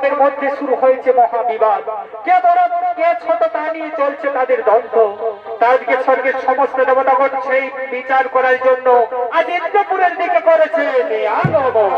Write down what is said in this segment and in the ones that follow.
দেবতাদের মধ্যে শুরু হয়েছে মহাবিবাদ। কে বড় কে ছোট তা নিয়ে চলছে তাদের দ্বন্দ্ব। আজকে স্বর্গের সমস্ত দেবতাগণ সেই বিচার করার জন্য আজ ইন্দ্রপুরের দিকে করেছে আগমন।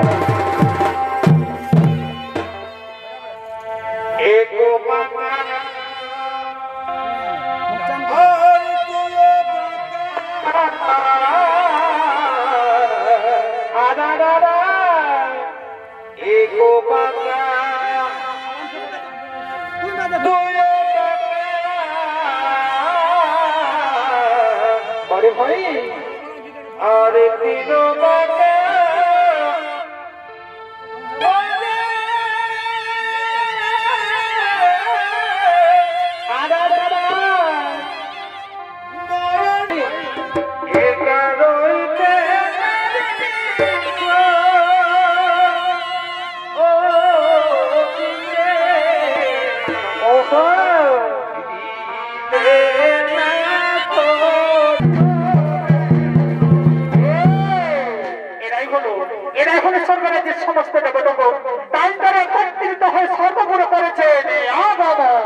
ভাই আর দিন এরা এখন স্বর্গরাজ্যের সমস্ত দেবতাগণ তাই তারা একত্রিত হয়ে সর্বগুণ করেছে আগমন।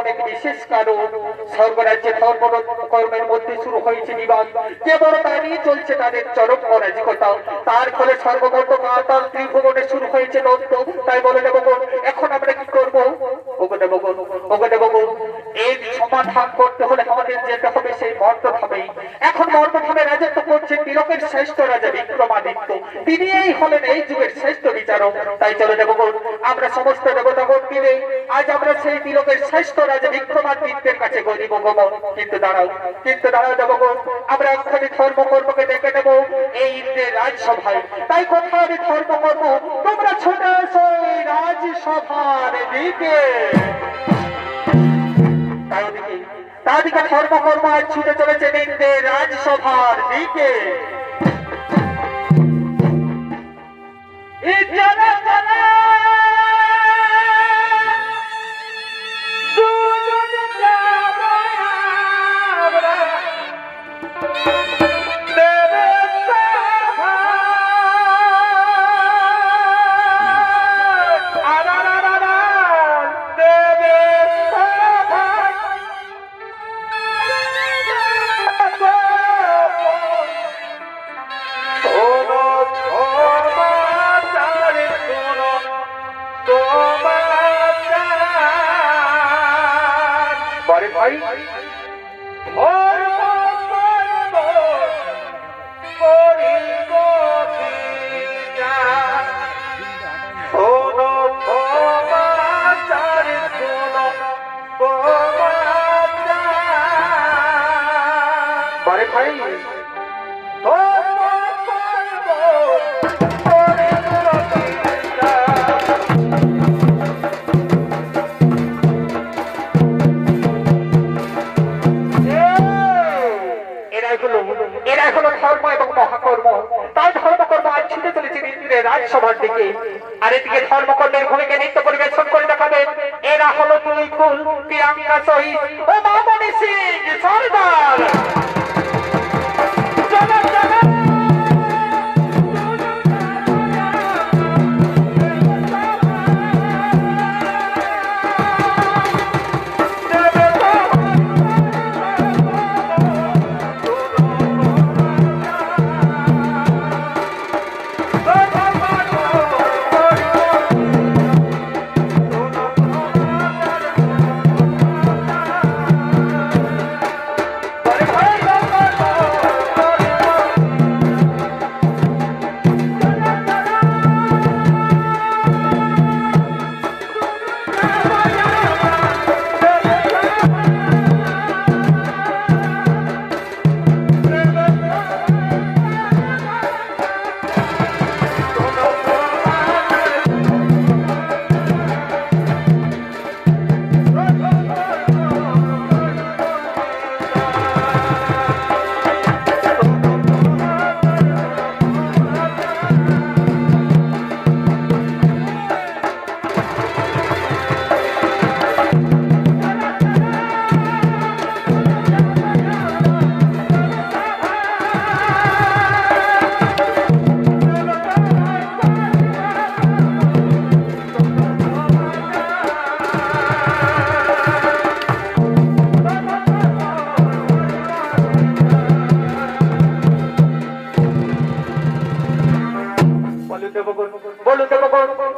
অনেক বিশেষ কারণ স্বর্গরাজ্যে ধর্ম কর্মের মধ্যে শুরু হয়েছে বিবাদ। কে বড় তা নিয়ে চলছে তাদের চরম অরাজকতা। তার ফলে সর্বমত মাতাল ত্রিভুবনে শুরু হয়েছে দ্বন্দ্ব। তাই বলে দেবগণ, এখন আমরা কি করবো? ওগো দেবগণ, এই সমাধান করতে হলে আমাদের যেতে হবে সেই মর্তধামে। এখন মর্তধামে রাজত্ব করছেন তিলকের শ্রেষ্ঠ রাজা বিক্রমাদিত্য। তিনি এই হলেন এই যুগের শ্রেষ্ঠ বিচারক। তাই চলে দেবগণ, আমরা সমস্ত দেবতাগণ মিলে আজ আমরা সেই তিলকের শ্রেষ্ঠ রাজা বিক্রমাদিত্যের কাছে গরিব গমন। কিন্তু দাঁড়াও দেবগণ, আমরা এক্ষুনি ধর্মকর্মকে ডেকে নেব এই ইন্দ্রের রাজসভায়। তাই কোথায় আমি ধর্মকর্ম, তোমরা ছুটে এসো এই রাজসভার দিকে। তার দিকে ধর্মকর্ম আজ ছুটে চলেছে ইন্দ্রের রাজসভার দিকে। রাজসভার দিকে। আর এদিকে ধর্মকর্মের ভূমিকা নৃত্য পরিবেশন করে দেখাবেন এরা হলো দুই ফুল প্রিয়াঙ্কা সহিত ও মামনি সিং সর্দার।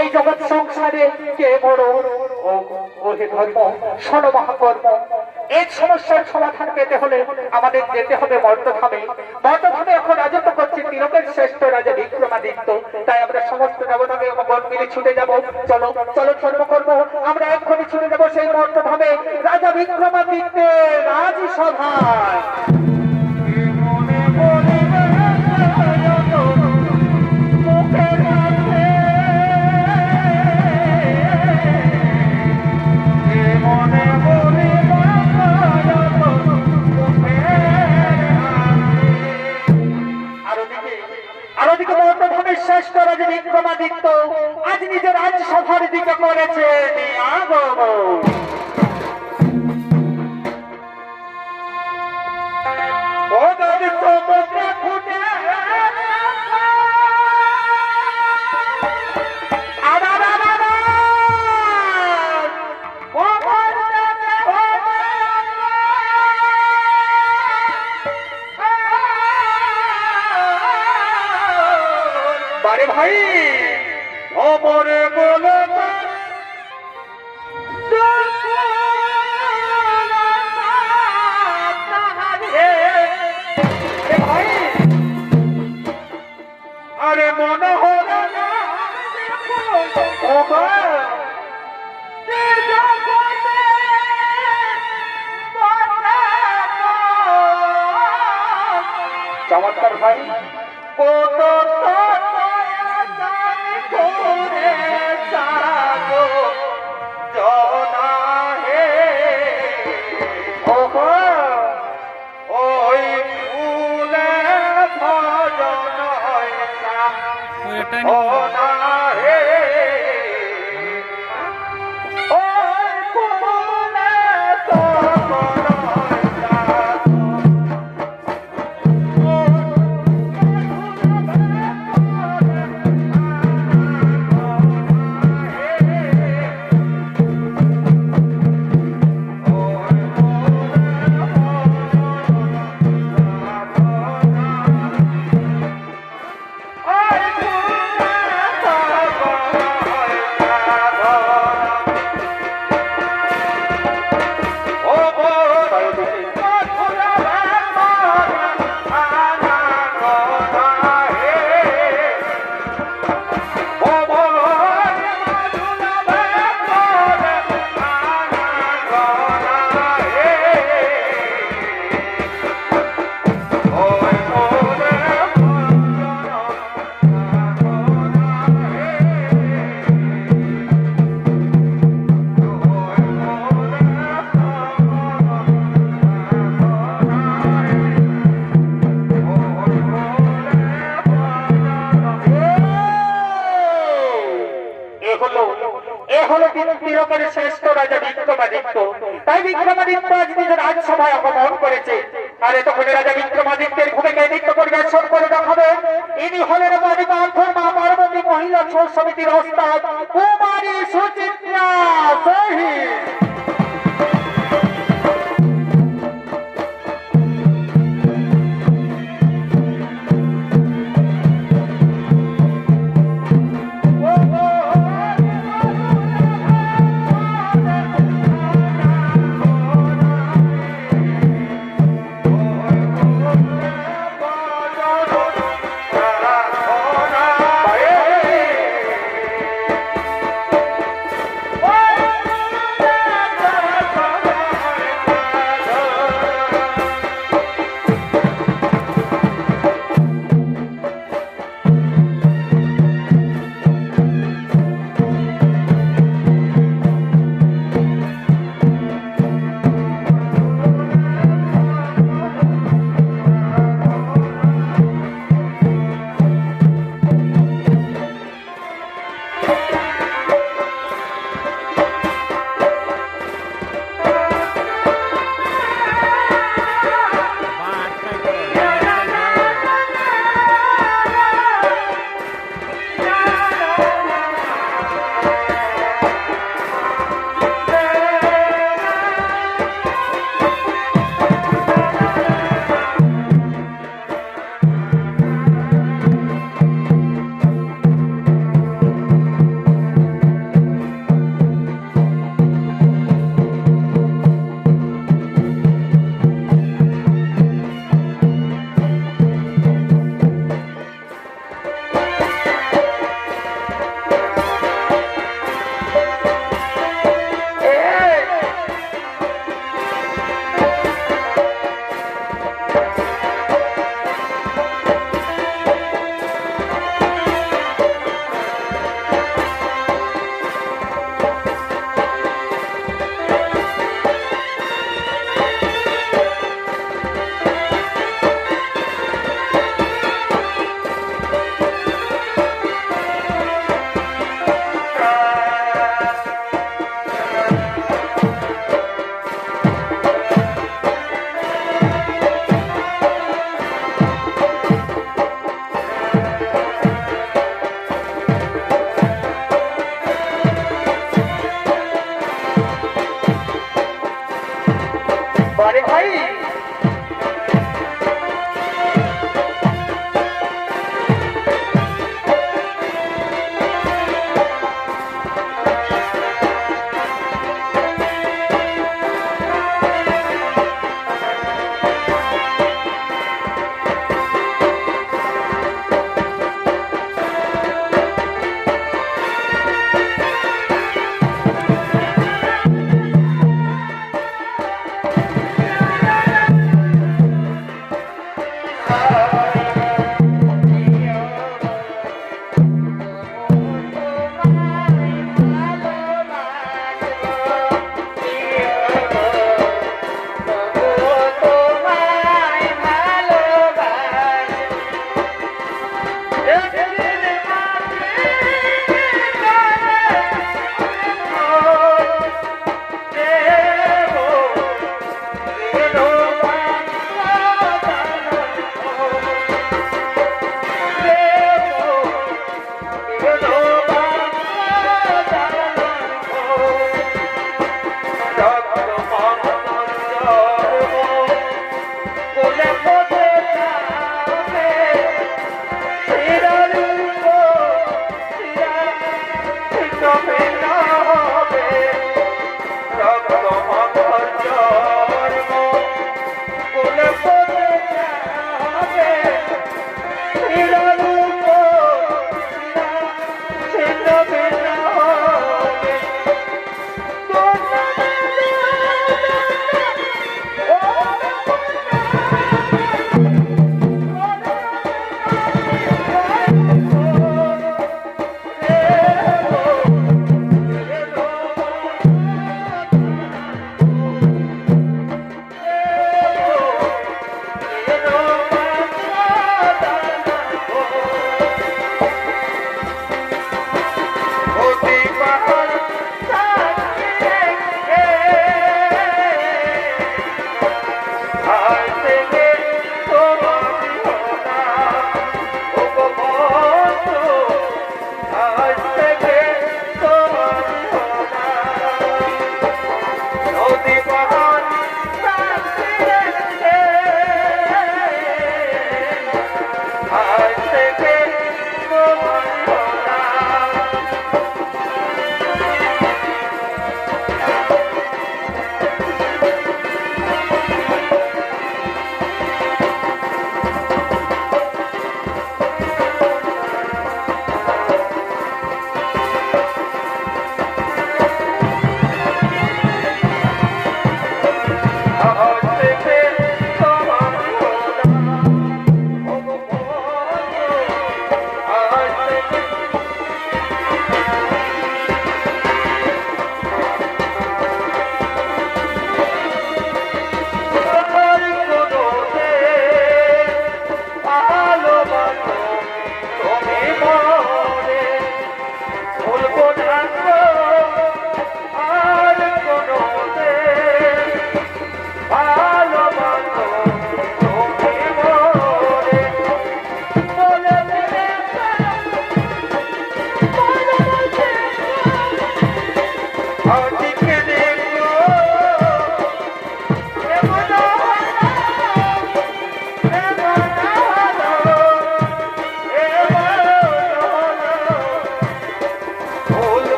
এই জগৎ সংসারে কে বড়? ওহে ধর্ম, শোনো মহাকর্ম। এই সমস্যার সমাধান পেতে হলে আমাদের যেতে হবে মর্তধামে। মর্তধামে এখন রাজত্ব করছে তিলকের শ্রেষ্ঠ রাজা বিক্রমাদিত্য। তাই আমরা সমস্ত দেবতাকে গণ মিলে ছুটে যাব। চলো ধর্মকর্ম, আমরা এক্ষুনি ছুটে যাব সেই মর্তধামে রাজা বিক্রমাদিত্যের রাজসভায়। শ্রেষ্ঠ রাজা বিক্রমাদিত্য আজ নিজের রাজসভার দিকে করেছে আগমন। ও আরে ভাই অমরে বলে ভাই আরে মনে হলো না চমৎকার ভাই কত ওই ফুলে ভজন হয় না হে ওই ফুলে ভজন হয় না শ্রেষ্ঠ রাজা বিক্রমাদিত্য। তাই বিক্রমাদিত্য আজ নিজের রাজসভায় আগমন করেছে। আর তখন রাজা বিক্রমাদিত্যের ভূমিকায় নৃত্য পরিবেশন করে দেখাবে। ইনি হলেন মা পার্বতী মহিলা ছৌ সমিতির ওস্তাদ কুমারী সুচিত্রা সহি।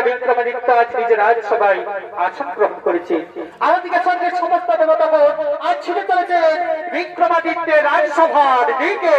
বিক্রমাদিত্য আজ নিজের রাজসভায় আসন গ্রহণ করেছে। আমাদিকে স্বর্গের সমস্ত দেবতাগণ আজ ছুটে চলেছে বিক্রমাদিত্যের রাজসভার দিকে।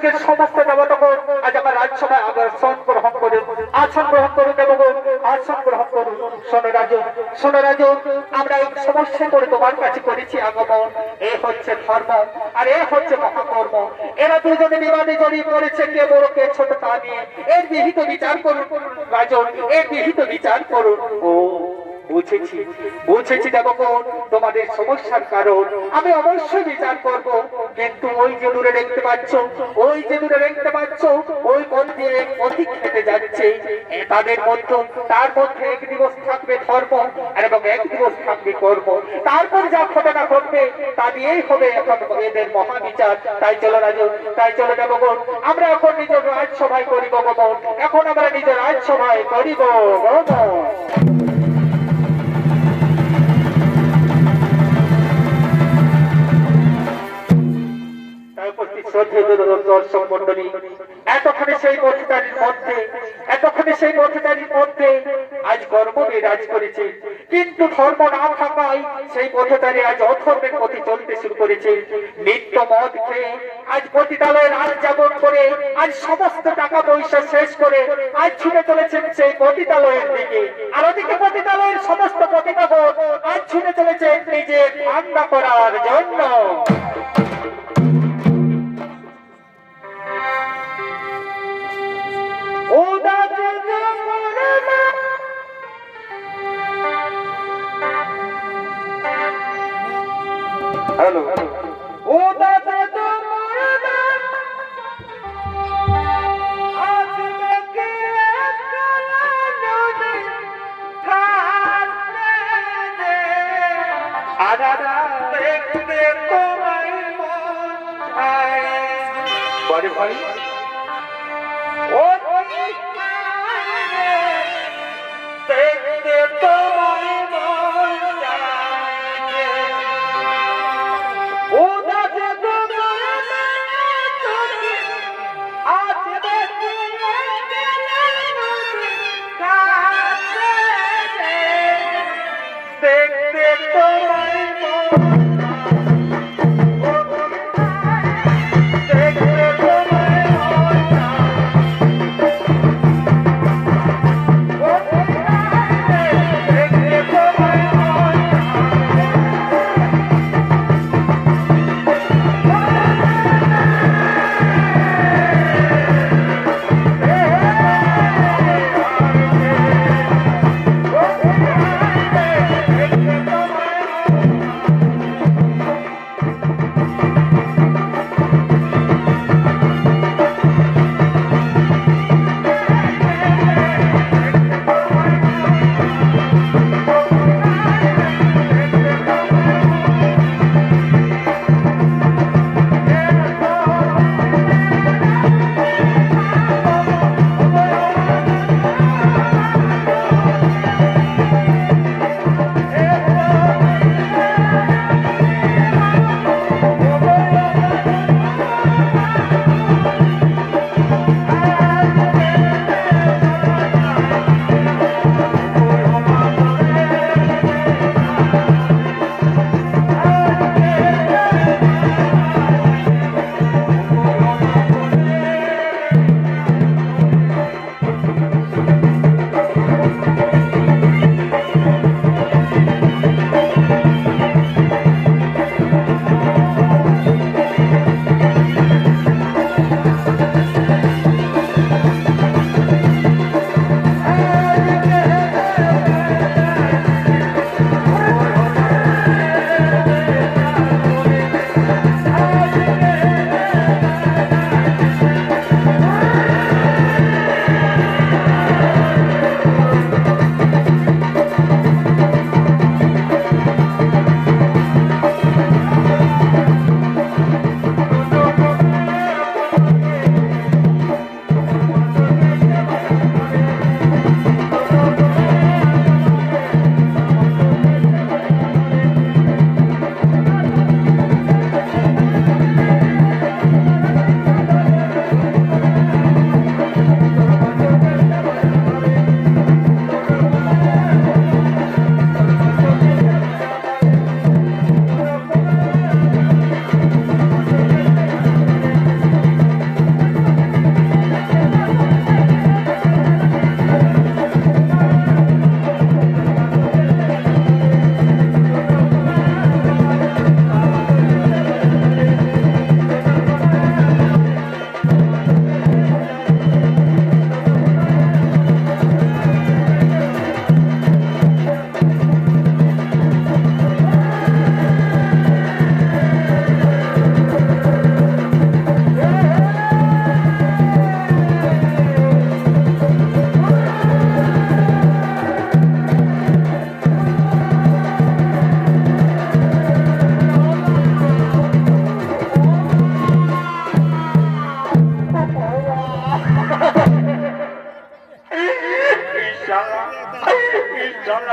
স্বর্গের সমস্ত দেবতাগণ আজ আমার রাজসভায় আসন গ্রহণ করুন, আসন গ্রহণ করুন দেবগণ, আসন গ্রহণ করুন। শোনো রাজন, শোনো রাজন, আমরা এই সমস্যা করে তোমার কাছে করেছি আগমন। এ হচ্ছে ধর্ম আর এ হচ্ছে মহাকর্ম। এরা দুজনে বিবাদে জড়িয়ে পড়েছে, কে বড় কে ছোট তা নিয়ে। এর বিহিত বিচার করুন রাজন, এর বিহিত বিচার করুন। ও বুঝেছি, বুঝেছি দেবগণ, তোমাদের সমস্যার কারণ আমি অবশ্যই বিচার করব। কিন্তু ওই যে দূরে দেখতে পাচ্ছ, ওই যে দূরে দেখতে পাচ্ছ, ওই পথ দিয়ে পথিক হেঁটে যাচ্ছে, তাদের মধ্যে তার মধ্যে এক দিবস থাকবে ধর্ম এবং এক দিবস থাকবে কর্ম। তারপর যা ঘটনা ঘটবে তা দিয়েই হবে এখন এদের মহাবিচার। তাই চলো রাজন, তাই চলো দেবগণ, আমরা এখন নিজের রাজসভায় করিব গমন, এখন আমরা নিজের রাজসভায় করিব গমন। দর্শক মন্ডলী, এতক্ষণে সেই পথিতারির মধ্যে, এতক্ষণে সেই পথিতারির মধ্যে আজ গর্ব বিরাজ করেছে, কিন্তু ধর্ম না থাকায় সেই পথিতারি আজ অধর্মের পথে চলতে শুরু করেছে। নিত্য মদ খেয়ে আজ পতিতালয়ের আজ যাপন করে, আজ সমস্ত টাকা পয়সা শেষ করে আজ ছুটে চলেছেন সেই পতিতালয়ের দিকে। আর ওদিকে পতিতালয়ের সমস্ত পতিতাগণ আজ ছুটে চলেছেন নিজে ঠান্ডা করার জন্য। হ্যালো, ও দাদা বড় ভাই, ও দেখতে তোমায় মন চায়, ও দাদা আজ দেখতে তোমায় মন, দেখতে তোমায়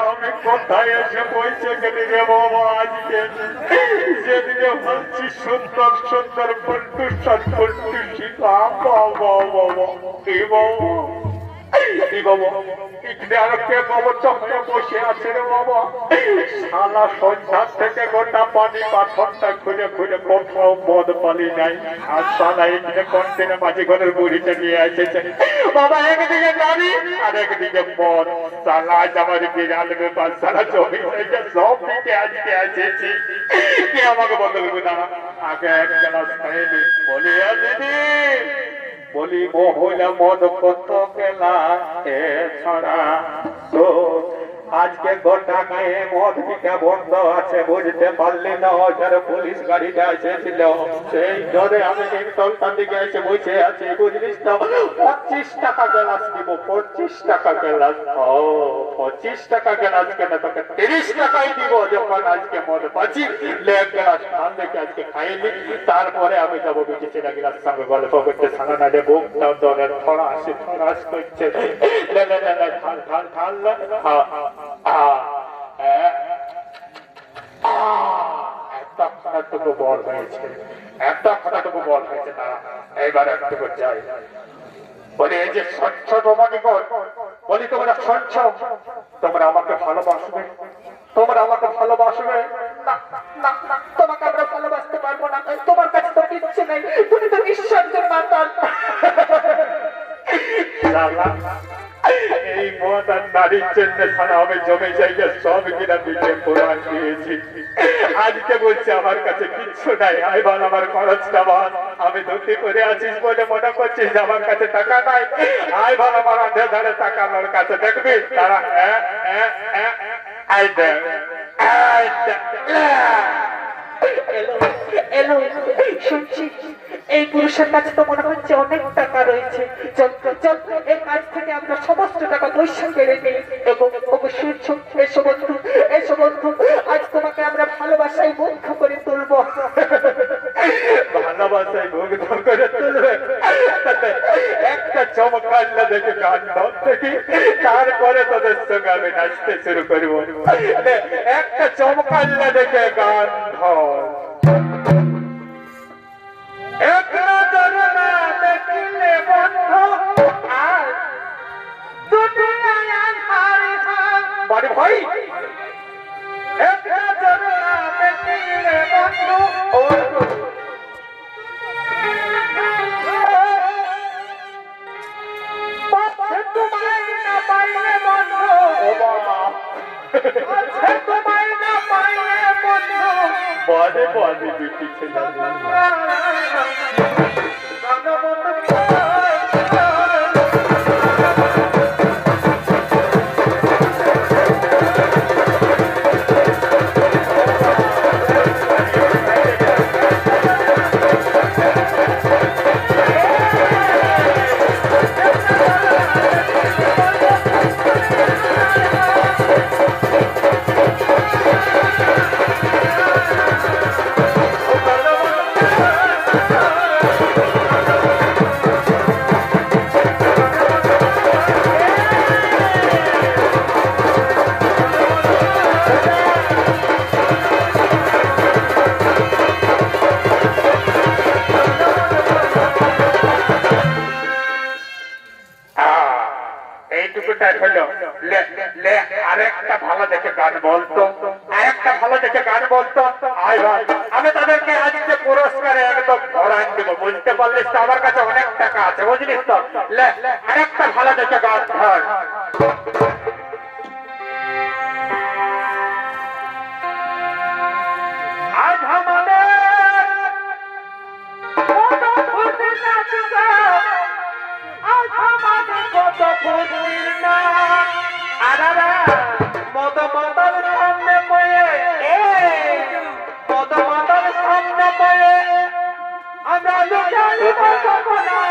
আমি কোথায় এসে পৌঁছে গেলি রে বাবা আজকে যেদিকে ভাবছি সুন্দর সুন্দর পল্টু সৎ পল্টু শিখা বাবা বাবা এই বাবা বসে আছে রে বাবা সারা সন্ধ্যার থেকে গোটা পানি পাথরটা খুলে খুলে কোথাও মদ পানি নাই আর সারা এখানে কন্টেনার মাঝে ঘরের বুড়িটা নিয়ে এসেছে বাবা একদিকে গাড়ি আর একদিকে মদ সারা আজ আমার বিরাট ব্যাপার সারা জমি থেকে সব দিকে আজকে এসেছি কে আমাকে বদলবে না আগে এক গ্লাস খাইনি বলি দিদি বলি মহিলা মদ কত গেলা এছাড়া তো আজকে গোটা গায়ে মদ বিকা বন্ধ আছে বুঝতে পারলি না ওখানে পুলিশ গাড়িটা এসেছিল সেই ধরে আমি নিমতলটার দিকে এসে বসে আছি বুঝলিস তো 25 টাকা গ্লাস দিব 25 টাকা গ্লাস ও 25 টাকা গ্লাস কেন তোকে 30 টাকাই দিব যখন আজকে মদ পাচ্ছি লেগ গ্লাস ধান দেখে আজকে খাইনি তারপরে আমি যাবো বিচি না গ্লাস সঙ্গে গল্প করতে সারা না যে বুকটা দলের থরাস করছে ঢাল ঢাল ঢাল একটা খানাটুকু বল হয়েছে তারা এইবার একটু যাই বলি এই যে স্বচ্ছ তোমাকে বলি তোমরা স্বচ্ছ তোমরা আমাকে ভালোবাসবে না তোমাকে আমরা ভালোবাসতে পারবো না তোমার কাছে তো কিচ্ছু নেই তুমি তো নিঃসন্দেহ মাতাল এই মদ আর নারীর জন্য ছাড়া আমি জমে জায়গা সব কিনা দিতে প্রমাণ দিয়েছি আজকে বলছি আমার কাছে কিচ্ছু নাই আই বল আমার খরচটা বল আমি ধুতি করে আছিস বলে মনে করছিস আমার কাছে টাকা নাই আই বল আমার অন্ধে ধারে টাকা আমার কাছে দেখবি তারা শুনছি এই পুরুষের কাছে তো মনে হচ্ছে অনেক টাকা রয়েছে চল এই কাজ থেকে আমরা সমস্ত টাকা পয়সা কেড়ে নিই এবং এসো বন্ধু আজ তোমাকে আমরা ভালোবাসায় মুগ্ধ করে তুলবো ভালোবাসায় মুগ্ধ করে তুলবে একটা চমকাল্লা দেখে গান ধর দেখি তারপরে তোদের সঙ্গে আমি নাচতে শুরু করবো একটা চমকাল্লা দেখে গান ধর এক নজর না দেখলে বন্ধু আর দুনিয়ায় আধার বড় ভাই এক নজর না দেখলে বন্ধু ও পাছে তোমায় না পাইলে বন্ধু ও বাবা পাছে তোমায় না পাইলে বন্ধু বড় বড় বিটি ছিল আরেকটা ভালো দেখে গান বলতো আমি তাদেরকে আজকে পুরস্কারে একদম ভরান দেবো বুঝতে পারলিস তো আমার কাছে অনেক টাকা আছে বুঝলিস তো আরেকটা ভালো দেখে গান ধর আজ আমাদের কত ফুটির না আরারা মদ মাতার সামনে পড়ে মদ মাতার সামনে পড়ে আমরা লুকাই না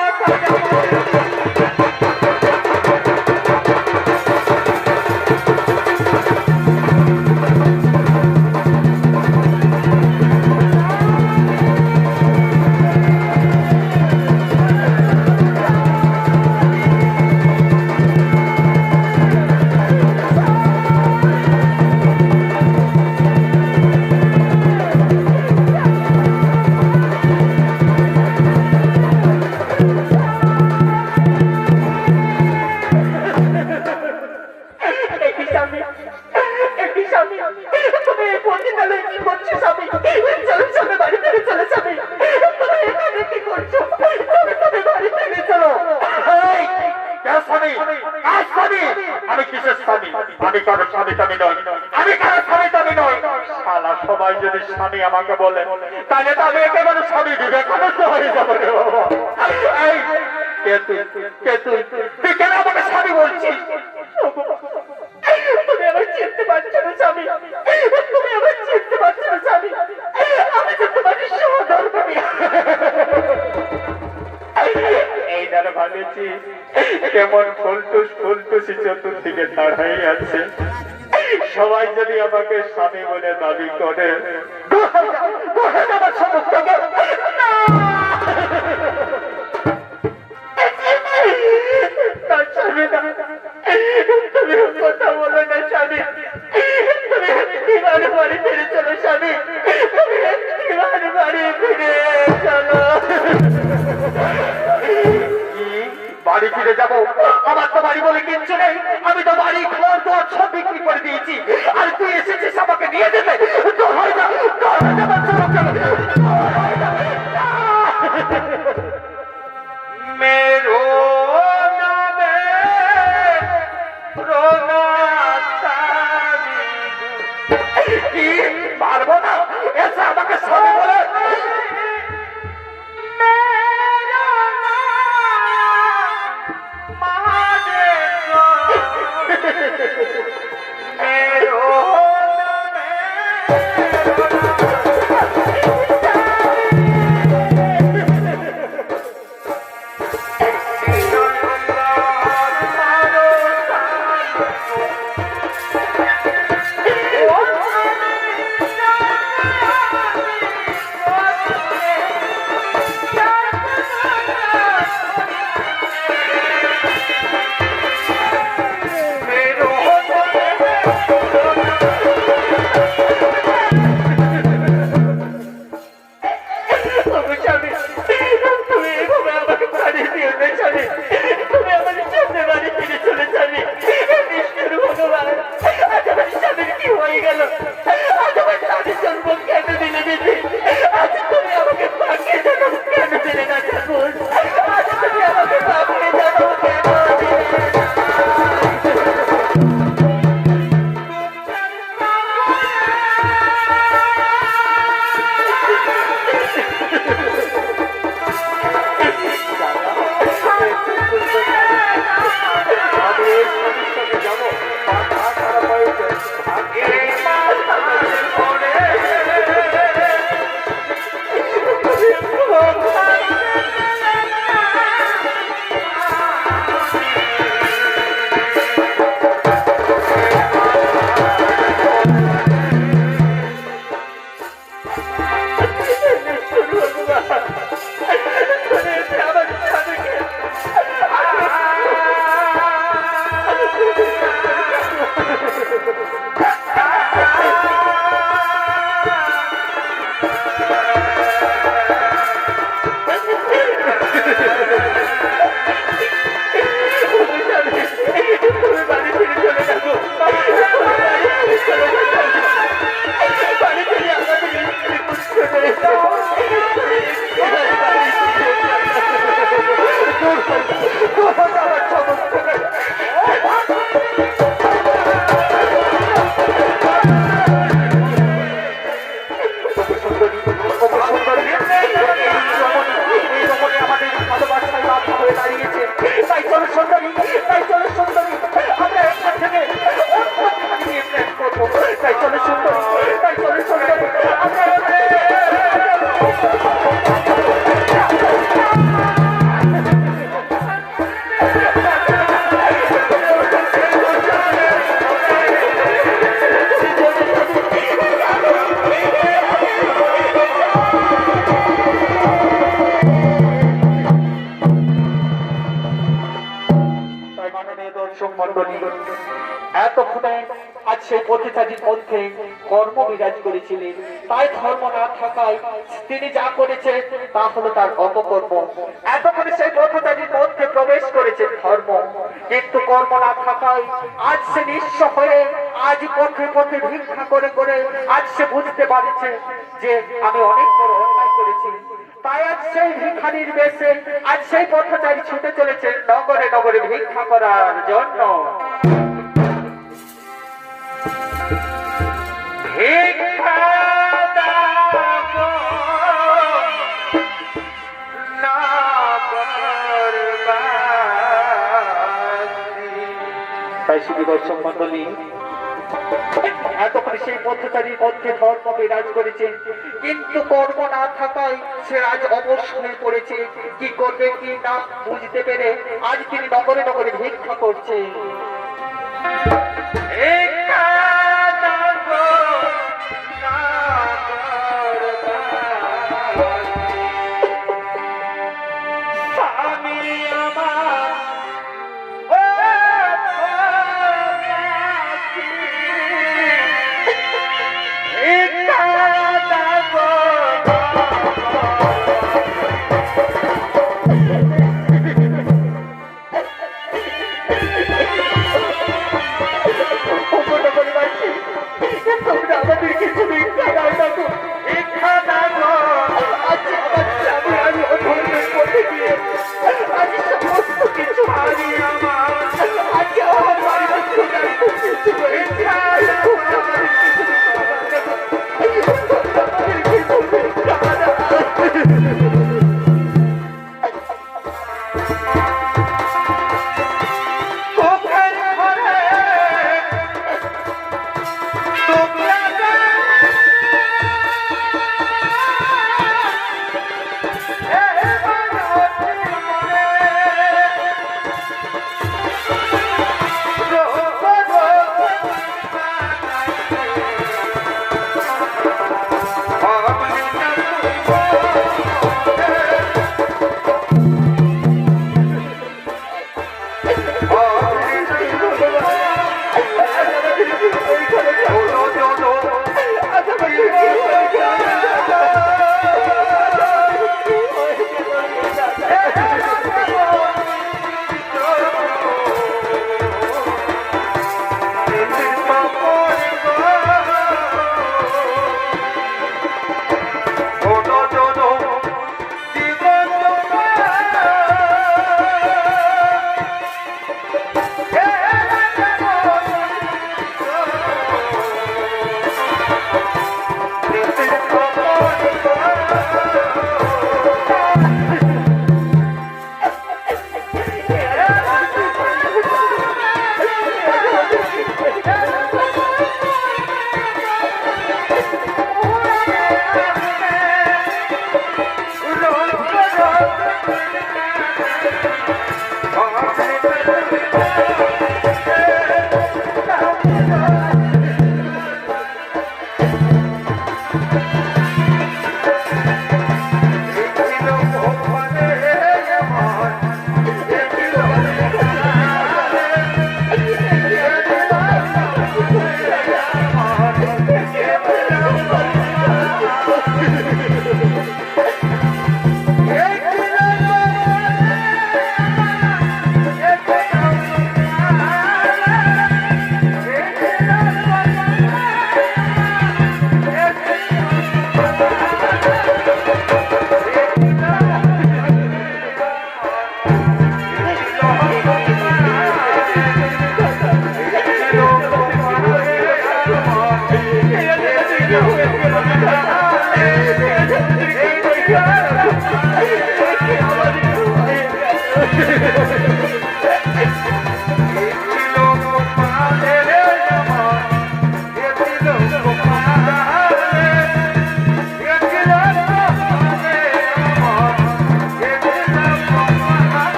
আজ স্বামী আমি কিসের স্বামী আমি কারো স্বামী টামি নই আমি কারো স্বামী টামি নই শালা সবাই যদি স্বামী আমাকে বলে তাহলে তো আমি একেবারে স্বামী বিবেকানন্দ হয়ে যাবো রে বাবা এই তুই কেন আমাকে স্বামী বলছিস তুমি আমার চিনতে পারছো না স্বামী, তুমি আমার চিনতে পারছো না স্বামী, আমি তো তোমার সহধর্মিণী। এই দ্বারা ভাবেছি কেমন ফুলটুসি চতুর্দিকে দাঁড়াই আছে সবাই যদি আমাকে স্বামী বলে দাবি করে আমার সমস্ত তুমি কথা বলো না স্বামী, তুমি কিভাবে বাড়ি ফিরে চলো স্বামী, তুমি কিভাবে বাড়ি ফিরে চলো। বাড়ি ফিরে যাবো আমার তো বাড়ি বলে কিচ্ছু নেই আমি তো বাড়ি ঘর দর সব বিক্রি করে দিয়েছি আর তুই এসেছিস আমাকে নিয়ে যেতে মেরো নামে কি পারবো না এসে আমাকে সবে বলে এতক্ষণে আজ সেই পথিচারীর মধ্যে কর্ম বিরাজ করেছিলেন, তাই ধর্ম না থাকায় তিনি যা করেছেন তা হলো তার অপকর্ম। এতক্ষণে সেই পথিচারীর মধ্যে প্রবেশ করেছেন ধর্ম, কিন্তু কর্ম না থাকায় আজ সে নিঃস্ব হয়ে আজ পথে পথে ভিক্ষা করে করে আজ সে বুঝতে পারছে যে আমি অনেক বড় অন্যায় করেছি। তাই আজ সেই ভিখারির বেশে আজ সেই পথচারী ছুটে চলেছে নগরে নগরে ভিক্ষা করার জন্য। ভিক্ষা দাও নগরবাসী। তাই শুধু দর্শক মন্ডলী, এতক্ষণ সেই পথচারীর মধ্যে ধর্ম বিরাজ করেছে, কিন্তু কর্ম না থাকায় সে আজ অবশ্য হয়ে পড়েছে। কি করবে কি না বুঝতে পেরে আজ তিনি নগরে নগরে ভিক্ষা করছে। ভিক্ষা দাও নগরবাসী। স্বামী আমার ও প্রবাসী, ভিক্ষা দাও নগরবাসী।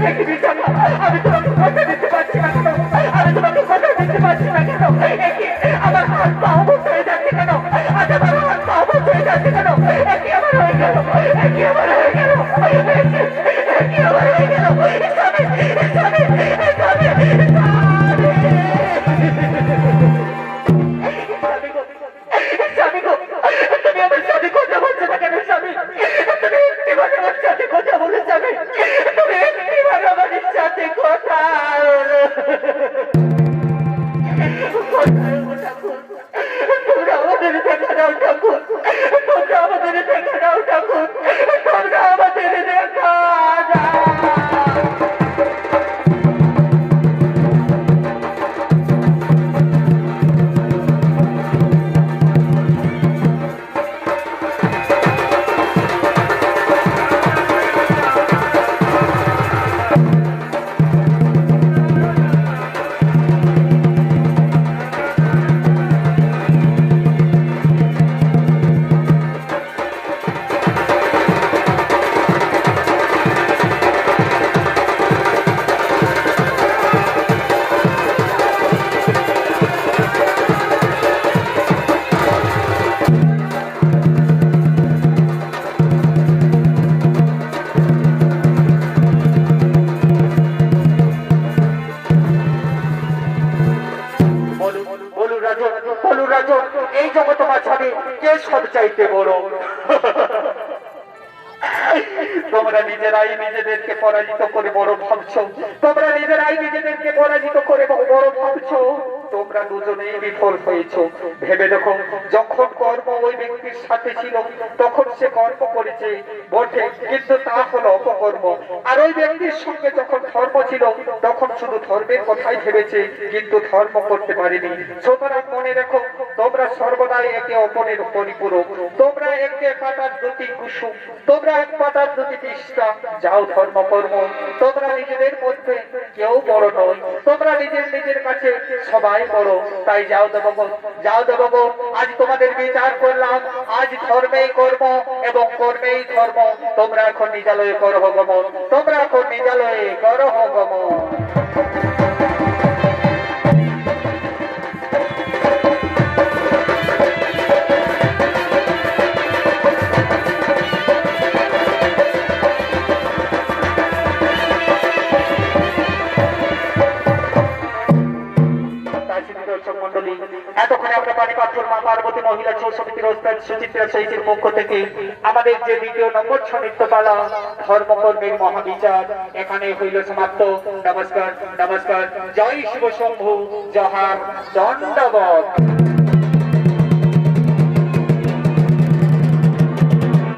একই বিচার না, আমি তোমাকে কথা দিতে পারছি না কেন? আমি তোমাকে কথা দিতে পারছি না কেন? একই আমার হাত পা অবশ হয়ে যাচ্ছে কেন? আজ আমার হাত পা অবশ হয়ে যাচ্ছে কেন? একই আমার হয়ে গেল, একই আমার হয়ে গেল, একই আমার হয়ে গেল। স্বামী, স্বামী, স্বামী, স্বামী গো, তুমি আমার সাথে কথা বলছো না কেন স্বামী? তুমি একটিবার আমার সাথে কথা বলো স্বামী, তুমি একটিবার আমার সাথে কথা তোমরা আমাদের দেখা দাও ঠাকুর, তোমরা আমাদের দেখা দাও ঠাকুর, তোমরা আমাদের দেখা দাও। বলু রাজন, এই জগৎ মাঝাবে কে সব চাইতে বড়? তোমরা নিজেরাই নিজেদেরকে পরাজিত করে বড় ভাবছো, তোমরা নিজেরাই নিজেদেরকে পরাজিত করে বড় ভাবছো। তোমরা দুজনেই বিফল হয়েছো। ভেবে দেখো, যখন কর্ম ওই ব্যক্তির সাথে ছিল তখন সে কর্ম করেছে বটে, কিন্তু তা হলো অপকর্ম। আর ওই ব্যক্তির সঙ্গে যখন ধর্ম ছিল তখন শুধু ধর্মের কথাই ভেবেছে, কিন্তু ধর্ম করতে পারেনি। সুতরাং মনে রেখো, তোমরা সর্বদাই একে অপরের পরিপূরক। তোমরা একে পাতার দুটি কুসুম, তোমরা এক পাতার দুটি তিস্তা। যাও ধর্ম কর্ম, তোমরা নিজেদের মধ্যে কেউ বড় নয়, তোমরা নিজের নিজের কাছে সবাই বড়। তাই যাও দেবগণ, যাও দেবগণ, আজ তোমাদের বিচার করলাম। আজ ধর্মেই কর্ম এবং কর্মেই ধর্ম। তোমরা এখন নিজালয়ে করহ গমন, তোমরা এখন নিজালয়ে করহ গমন। এতক্ষণে আমরা পানিপাত্র মা পার্বতী মহিলা সমিতির ওস্তাদ সুচিত্রা শহীদের পক্ষ থেকে আমাদের যে দ্বিতীয় নম্বর নৃত্যপালা ধর্মকর্মের মহাবিচার এখানে হইল সমাপ্ত। নমস্কার, নমস্কার। জয় শিব শম্ভু, জহার, দণ্ডবত।